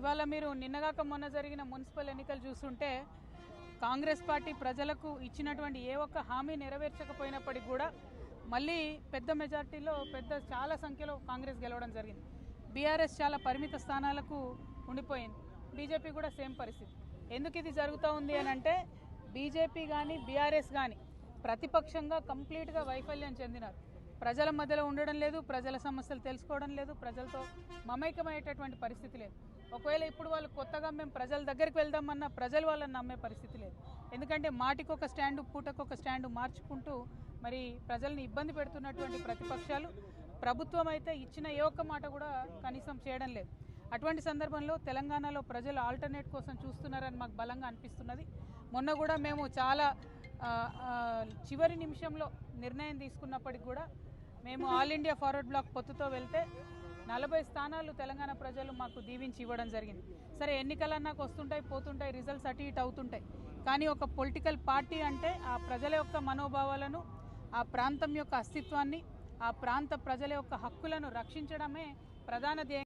ఇవాళ మీరు నిన్నగాక మొన్న జరిగిన మున్సిపల్ ఎన్నికలు చూస్తుంటే కాంగ్రెస్ పార్టీ ప్రజలకు ఇచ్చినటువంటి ఏ ఒక్క హామీ నెరవేర్చకపోయినప్పటికీ కూడా మళ్ళీ పెద్ద మెజార్టీలో చాలా సంఖ్యలో కాంగ్రెస్ గెలవడం జరిగింది. బీఆర్ఎస్ చాలా పరిమిత స్థానాలకు ఉండిపోయింది. బీజేపీ కూడా సేమ్ పరిస్థితి. ఎందుకు ఇది జరుగుతూ ఉంది అని అంటే బీజేపీ కానీ బీఆర్ఎస్ కానీ ప్రతిపక్షంగా కంప్లీట్గా వైఫల్యం చెందినారు. ప్రజల మధ్యలో ఉండడం లేదు, ప్రజల సమస్యలు తెలుసుకోవడం లేదు, ప్రజలతో మమైకమయ్యేటటువంటి పరిస్థితి లేదు. ఒకవేళ ఇప్పుడు వాళ్ళు కొత్తగా మేము ప్రజల దగ్గరికి వెళ్దామన్నా ప్రజలు వాళ్ళని నమ్మే పరిస్థితి లేదు. ఎందుకంటే మాటికొక స్టాండు పూటకొక స్టాండు మార్చుకుంటూ మరి ప్రజల్ని ఇబ్బంది పెడుతున్నటువంటి ప్రతిపక్షాలు ప్రభుత్వం అయితే ఇచ్చిన ఏ ఒక్క మాట కూడా కనీసం చేయడం లేదు. అటువంటి సందర్భంలో తెలంగాణలో ప్రజలు ఆల్టర్నేట్ కోసం చూస్తున్నారని మాకు బలంగా అనిపిస్తున్నది. మొన్న కూడా మేము చాలా చివరి నిమిషంలో నిర్ణయం తీసుకున్నప్పటికి కూడా మేము ఆల్ ఇండియా ఫార్వర్డ్ బ్లాక్ పొత్తుతో వెళ్తే 40 స్థానాలు తెలంగాణ ప్రజలు మాకు దీవించి ఇవ్వడం జరిగింది. సరే, ఎన్నికలన్నాకు వస్తుంటాయి పోతుంటాయి, రిజల్ట్స్ అటు ఇటు అవుతుంటాయి. కానీ ఒక పొలిటికల్ పార్టీ అంటే ఆ ప్రజల యొక్క మనోభావాలను, ఆ ప్రాంతం యొక్క అస్తిత్వాన్ని, ఆ ప్రాంత ప్రజల యొక్క హక్కులను రక్షించడమే ప్రధాన ధ్యేయం.